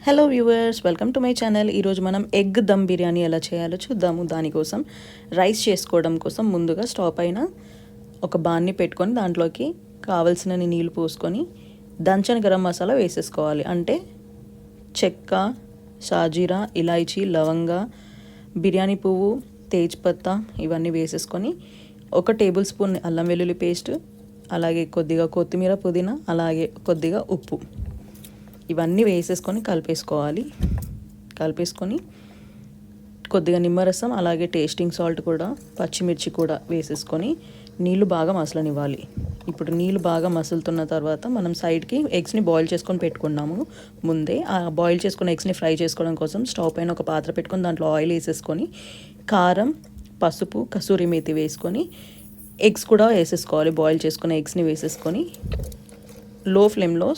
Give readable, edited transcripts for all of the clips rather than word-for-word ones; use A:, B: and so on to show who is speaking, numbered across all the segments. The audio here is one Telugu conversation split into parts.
A: Hello viewers, welcome to my channel. ఈరోజు మనం ఎగ్ దమ్ బిర్యానీ ఎలా చేయాలో చూద్దాము. దానికోసం రైస్ చేసుకోవడం కోసం ముందుగా స్టవ్ పైన ఒక బాన్ని పెట్టుకొని దాంట్లోకి కావలసినన్ని నీళ్ళు పోసుకొని దంచని గరం మసాలా వేసేసుకోవాలి. అంటే చెక్క, షాజీరా, ఇలాచీ, లవంగా, బిర్యానీ పువ్వు, తేజ్పత్తా ఇవన్నీ వేసేసుకొని 1 టేబుల్ స్పూన్ అల్లం వెల్లుల్లి పేస్ట్, అలాగే కొద్దిగా కొత్తిమీర, పుదీనా, అలాగే కొద్దిగా ఉప్పు ఇవన్నీ వేసేసుకొని కలిపేసుకొని కొద్దిగా నిమ్మరసం, అలాగే టేస్టింగ్ సాల్ట్ కూడా, పచ్చిమిర్చి కూడా వేసేసుకొని నీళ్ళు బాగా మసలనివ్వాలి. ఇప్పుడు నీళ్ళు బాగా మసులుతున్న తర్వాత మనం సైడ్కి ఎగ్స్ని బాయిల్ చేసుకొని పెట్టుకున్నాము. ముందే ఆ బాయిల్ చేసుకున్న ఎగ్స్ని ఫ్రై చేసుకోవడం కోసం స్టవ్ పైన ఒక పాత్ర పెట్టుకొని దాంట్లో ఆయిల్ వేసేసుకొని కారం, పసుపు, కసూరి మేతి వేసుకొని ఎగ్స్ కూడా వేసేసుకోవాలి. బాయిల్ చేసుకున్న ఎగ్స్ని వేసేసుకొని లో ఫ్లేమ్లో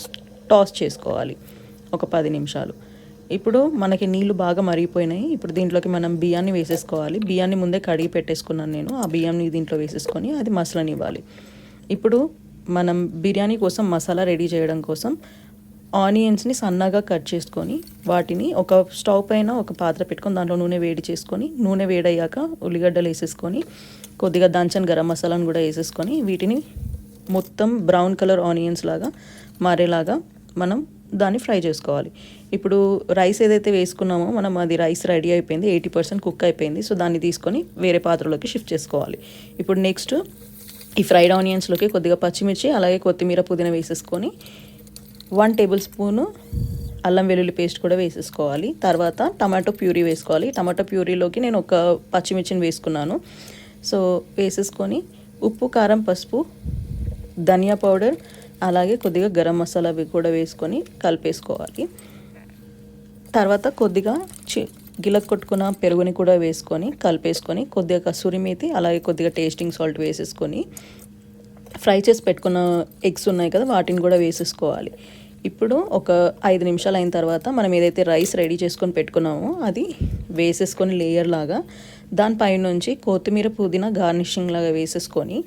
A: టాస్ చేసుకోవాలి ఒక 10 నిమిషాలు. ఇప్పుడు మనకి నీళ్ళు బాగా మరిగిపోయినాయి. ఇప్పుడు దీంట్లోకి మనం బియ్యాన్ని వేసేసుకోవాలి. బియ్యాన్ని ముందే కడిగి పెట్టేసుకున్నాను నేను. ఆ బియ్యాన్ని దీంట్లో వేసేసుకొని అది మసలనివ్వాలి. ఇప్పుడు మనం బిర్యానీ కోసం మసాలా రెడీ చేయడం కోసం ఆనియన్స్ని సన్నగా కట్ చేసుకొని వాటిని ఒక స్టవ్ పైన ఒక పాత్ర పెట్టుకొని దాంట్లో నూనె వేడి చేసుకొని, నూనె వేడయ్యాక ఉల్లిగడ్డలు వేసేసుకొని కొద్దిగా దంచని గరం మసాలాను కూడా వేసేసుకొని వీటిని మొత్తం బ్రౌన్ కలర్ ఆనియన్స్ లాగా మారేలాగా మనం దాన్ని ఫ్రై చేసుకోవాలి. ఇప్పుడు రైస్ ఏదైతే వేసుకున్నామో మనం అది రైస్ రెడీ అయిపోయింది, 80% కుక్ అయిపోయింది. సో దాన్ని తీసుకొని వేరే పాత్రలోకి షిఫ్ట్ చేసుకోవాలి. ఇప్పుడు నెక్స్ట్ ఈ ఫ్రైడ్ ఆనియన్స్లోకి కొద్దిగా పచ్చిమిర్చి, అలాగే కొత్తిమీర, పుదీనా వేసేసుకొని 1 టేబుల్ స్పూను అల్లం వెల్లుల్లి పేస్ట్ కూడా వేసేసుకోవాలి. తర్వాత టమాటో ప్యూరీ వేసుకోవాలి. టమాటో ప్యూరీలోకి నేను ఒక పచ్చిమిర్చిని వేసుకున్నాను. సో వేసేసుకొని ఉప్పు, కారం, పసుపు, ధనియా పౌడర్, అలాగే కొద్దిగా గరం మసాలా అవి కూడా వేసుకొని కలిపేసుకోవాలి. తర్వాత కొద్దిగా గిలక్ కొట్టుకున్న పెరుగుని కూడా వేసుకొని కలిపేసుకొని కొద్దిగా కసూరి మేతి, అలాగే కొద్దిగా టేస్టింగ్ సాల్ట్ వేసేసుకొని ఫ్రై చేసి పెట్టుకున్న ఎగ్స్ ఉన్నాయి కదా వాటిని కూడా వేసేసుకోవాలి. ఇప్పుడు ఒక 5 నిమిషాలు అయిన తర్వాత మనం ఏదైతే రైస్ రెడీ చేసుకొని పెట్టుకున్నామో అది వేసేసుకొని లేయర్ లాగా దానిపై నుంచి కొత్తిమీర, పుదీనా గార్నిషింగ్ లాగా వేసేసుకొని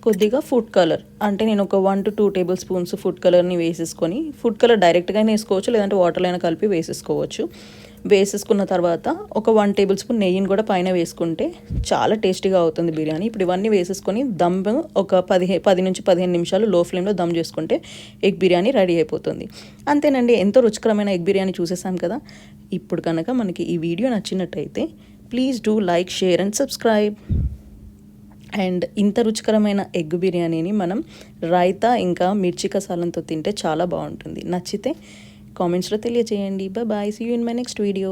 A: కొద్దిగా ఫుడ్ కలర్, అంటే నేను ఒక 1 to 2 టేబుల్ స్పూన్స్ ఫుడ్ కలర్ని వేసేసుకొని, ఫుడ్ కలర్ డైరెక్ట్గా వేసుకోవచ్చు, లేదంటే వాటర్లో అయినా కలిపి వేసేసుకోవచ్చు. వేసేసుకున్న తర్వాత ఒక 1 టేబుల్ స్పూన్ నెయ్యిని కూడా పైన వేసుకుంటే చాలా టేస్టీగా అవుతుంది బిర్యానీ. ఇప్పుడు ఇవన్నీ వేసేసుకొని దమ్ ఒక 10 నుంచి 15 నిమిషాలు లో ఫ్లేమ్లో దమ్ చేసుకుంటే ఎగ్ బిర్యానీ రెడీ అయిపోతుంది. అంతేనండి, ఎంతో రుచికరమైన ఎగ్ బిర్యానీ చూసేసాం కదా. ఇప్పుడు కనుక మనకి ఈ వీడియో నచ్చినట్టయితే please do like, share and subscribe. And ఇంత రుచికరమైన ఎగ్ బిర్యానీని మనం రైతా ఇంకా మిర్చి కసాలంతో తింటే చాలా బాగుంటుంది. నచ్చితే కామెంట్స్లో తెలియజేయండి. Bye, see you in my next video.